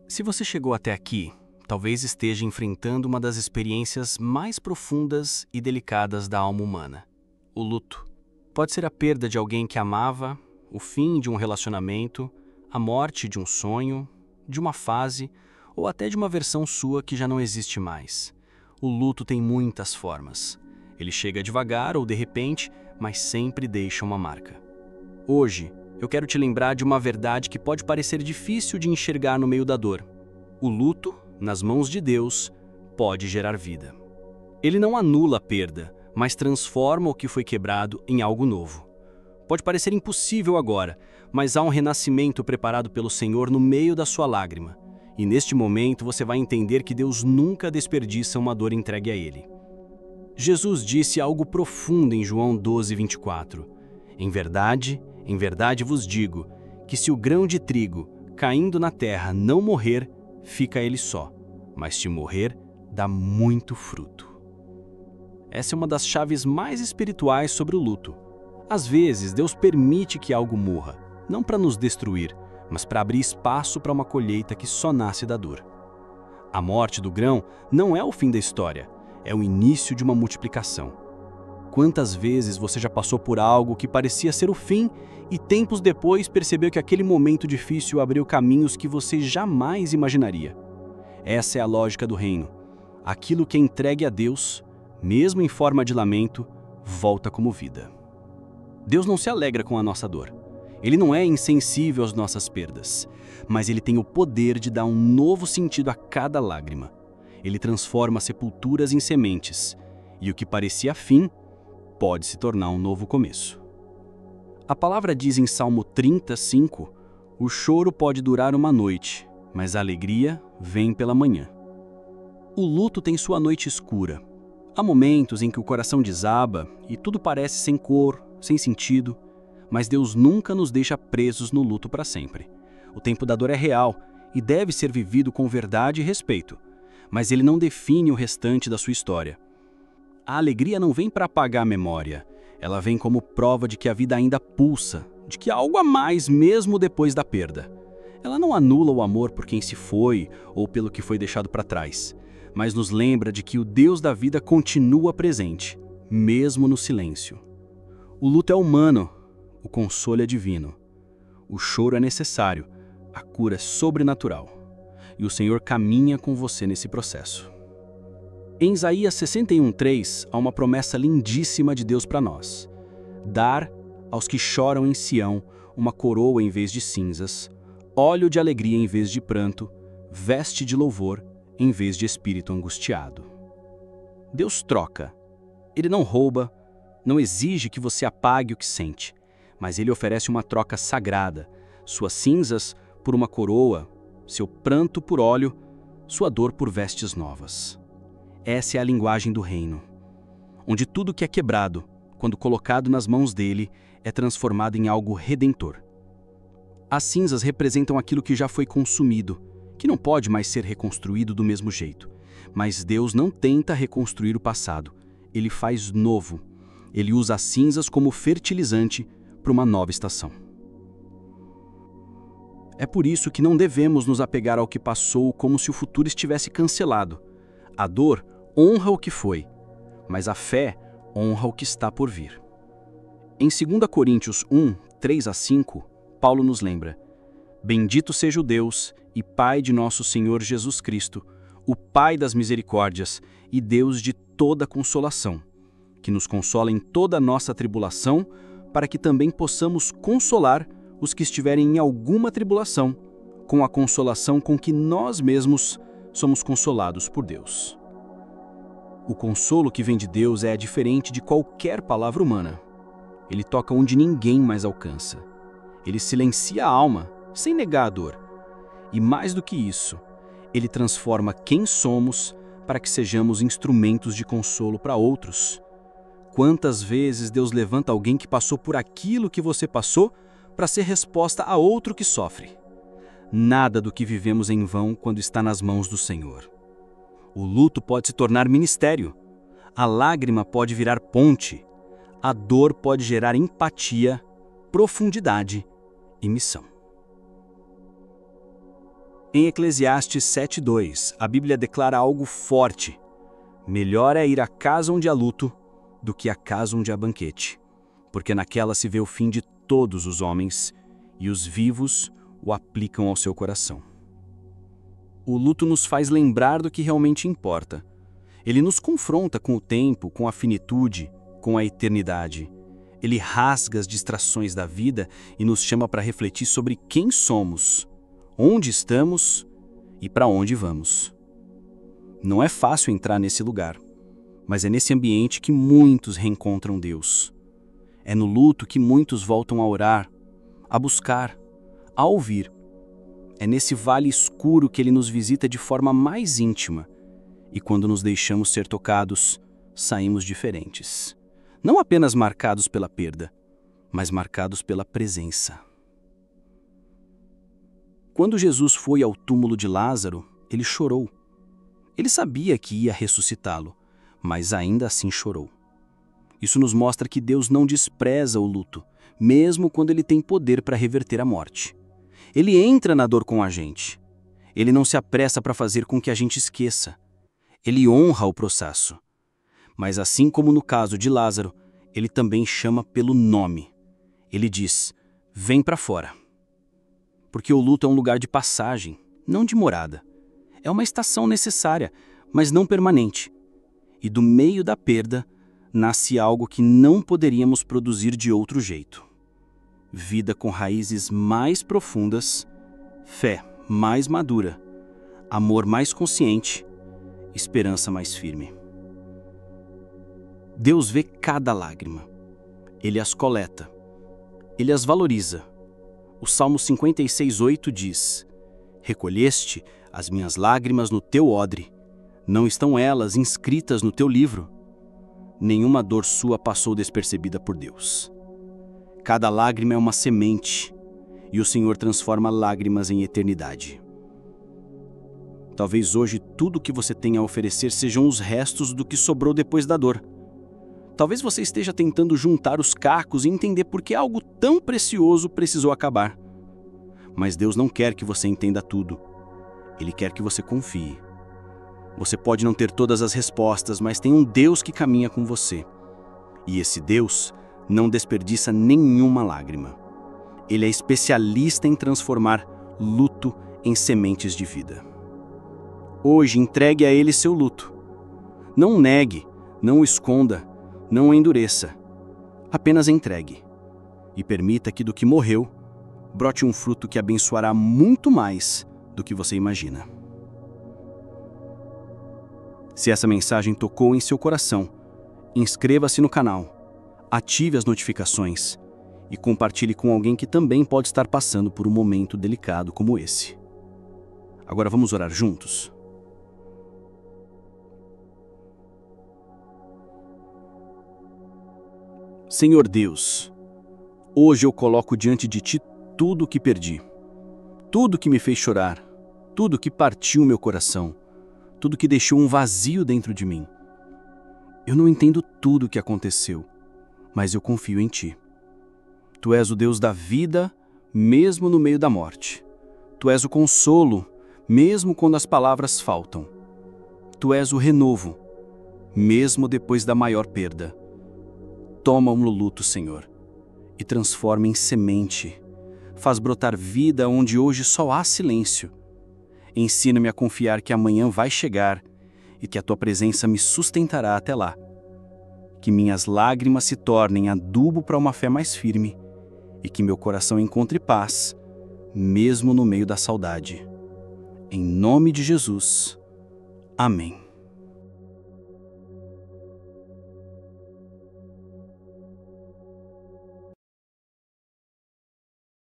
Se você chegou até aqui, talvez esteja enfrentando uma das experiências mais profundas e delicadas da alma humana: o luto. Pode ser a perda de alguém que amava, o fim de um relacionamento, a morte de um sonho, de uma fase ou até de uma versão sua que já não existe mais. O luto tem muitas formas. Ele chega devagar ou de repente, mas sempre deixa uma marca. Hoje, eu quero te lembrar de uma verdade que pode parecer difícil de enxergar no meio da dor. O luto, nas mãos de Deus, pode gerar vida. Ele não anula a perda, mas transforma o que foi quebrado em algo novo. Pode parecer impossível agora, mas há um renascimento preparado pelo Senhor no meio da sua lágrima. E neste momento você vai entender que Deus nunca desperdiça uma dor entregue a Ele. Jesus disse algo profundo em João 12:24. Em verdade vos digo, que se o grão de trigo, caindo na terra, não morrer, fica ele só, mas se morrer, dá muito fruto. Essa é uma das chaves mais espirituais sobre o luto. Às vezes, Deus permite que algo morra, não para nos destruir, mas para abrir espaço para uma colheita que só nasce da dor. A morte do grão não é o fim da história, é o início de uma multiplicação. Quantas vezes você já passou por algo que parecia ser o fim e tempos depois percebeu que aquele momento difícil abriu caminhos que você jamais imaginaria? Essa é a lógica do reino. Aquilo que é entregue a Deus, mesmo em forma de lamento, volta como vida. Deus não se alegra com a nossa dor. Ele não é insensível às nossas perdas, mas Ele tem o poder de dar um novo sentido a cada lágrima. Ele transforma sepulturas em sementes, e o que parecia fim pode se tornar um novo começo. A palavra diz em Salmo 35, o choro pode durar uma noite, mas a alegria vem pela manhã. O luto tem sua noite escura. Há momentos em que o coração desaba e tudo parece sem cor, sem sentido, mas Deus nunca nos deixa presos no luto para sempre. O tempo da dor é real e deve ser vivido com verdade e respeito, mas ele não define o restante da sua história. A alegria não vem para apagar a memória, ela vem como prova de que a vida ainda pulsa, de que há algo a mais mesmo depois da perda. Ela não anula o amor por quem se foi ou pelo que foi deixado para trás, mas nos lembra de que o Deus da vida continua presente, mesmo no silêncio. O luto é humano, o consolo é divino. O choro é necessário, a cura é sobrenatural. E o Senhor caminha com você nesse processo. Em Isaías 61:3, há uma promessa lindíssima de Deus para nós: dar aos que choram em Sião uma coroa em vez de cinzas, óleo de alegria em vez de pranto, veste de louvor em vez de espírito angustiado. Deus troca. Ele não rouba, não exige que você apague o que sente, mas Ele oferece uma troca sagrada: suas cinzas por uma coroa, seu pranto por óleo, sua dor por vestes novas. Essa é a linguagem do reino, onde tudo que é quebrado, quando colocado nas mãos dele, é transformado em algo redentor. As cinzas representam aquilo que já foi consumido, que não pode mais ser reconstruído do mesmo jeito. Mas Deus não tenta reconstruir o passado, Ele faz novo. Ele usa as cinzas como fertilizante para uma nova estação. É por isso que não devemos nos apegar ao que passou como se o futuro estivesse cancelado. A dor honra o que foi, mas a fé honra o que está por vir. Em 2 Coríntios 1:3-5, Paulo nos lembra: Bendito seja o Deus e Pai de nosso Senhor Jesus Cristo, o Pai das misericórdias e Deus de toda consolação, que nos consola em toda a nossa tribulação, para que também possamos consolar os que estiverem em alguma tribulação, com a consolação com que nós mesmos somos consolados por Deus. O consolo que vem de Deus é diferente de qualquer palavra humana. Ele toca onde ninguém mais alcança. Ele silencia a alma, sem negar a dor. E mais do que isso, ele transforma quem somos para que sejamos instrumentos de consolo para outros. Quantas vezes Deus levanta alguém que passou por aquilo que você passou para ser resposta a outro que sofre? Nada do que vivemos é em vão quando está nas mãos do Senhor. O luto pode se tornar ministério. A lágrima pode virar ponte. A dor pode gerar empatia, profundidade e missão. Em Eclesiastes 7:2, a Bíblia declara algo forte: melhor é ir à casa onde há luto do que à casa onde há banquete, porque naquela se vê o fim de todos os homens, e os vivos o aplicam ao seu coração. O luto nos faz lembrar do que realmente importa. Ele nos confronta com o tempo, com a finitude, com a eternidade. Ele rasga as distrações da vida e nos chama para refletir sobre quem somos, onde estamos e para onde vamos. Não é fácil entrar nesse lugar, mas é nesse ambiente que muitos reencontram Deus. É no luto que muitos voltam a orar, a buscar, a ouvir. É nesse vale escuro que Ele nos visita de forma mais íntima, e quando nos deixamos ser tocados, saímos diferentes. Não apenas marcados pela perda, mas marcados pela presença. Quando Jesus foi ao túmulo de Lázaro, ele chorou. Ele sabia que ia ressuscitá-lo, mas ainda assim chorou. Isso nos mostra que Deus não despreza o luto, mesmo quando ele tem poder para reverter a morte. Ele entra na dor com a gente. Ele não se apressa para fazer com que a gente esqueça. Ele honra o processo. Mas assim como no caso de Lázaro, ele também chama pelo nome. Ele diz: vem para fora. Porque o luto é um lugar de passagem, não de morada. É uma estação necessária, mas não permanente. E do meio da perda, nasce algo que não poderíamos produzir de outro jeito. Vida com raízes mais profundas, fé mais madura, amor mais consciente, esperança mais firme. Deus vê cada lágrima. Ele as coleta. Ele as valoriza. O Salmo 56:8 diz: recolheste as minhas lágrimas no teu odre. Não estão elas inscritas no teu livro? Nenhuma dor sua passou despercebida por Deus. Cada lágrima é uma semente, e o Senhor transforma lágrimas em eternidade. Talvez hoje tudo o que você tenha a oferecer sejam os restos do que sobrou depois da dor. Talvez você esteja tentando juntar os cacos e entender por que algo tão precioso precisou acabar. Mas Deus não quer que você entenda tudo. Ele quer que você confie. Você pode não ter todas as respostas, mas tem um Deus que caminha com você. E esse Deus não desperdiça nenhuma lágrima. Ele é especialista em transformar luto em sementes de vida. Hoje, entregue a Ele seu luto. Não negue, não o esconda, não o endureça. Apenas entregue. E permita que do que morreu, brote um fruto que abençoará muito mais do que você imagina. Se essa mensagem tocou em seu coração, inscreva-se no canal, ative as notificações e compartilhe com alguém que também pode estar passando por um momento delicado como esse. Agora vamos orar juntos? Senhor Deus, hoje eu coloco diante de Ti tudo o que perdi, tudo que me fez chorar, tudo que partiu meu coração, tudo que deixou um vazio dentro de mim. Eu não entendo tudo o que aconteceu, mas eu confio em Ti. Tu és o Deus da vida, mesmo no meio da morte. Tu és o consolo, mesmo quando as palavras faltam. Tu és o renovo, mesmo depois da maior perda. Toma o luto, Senhor, e transforma em semente. Faz brotar vida onde hoje só há silêncio. Ensina-me a confiar que amanhã vai chegar e que a Tua presença me sustentará até lá. Que minhas lágrimas se tornem adubo para uma fé mais firme e que meu coração encontre paz, mesmo no meio da saudade. Em nome de Jesus. Amém.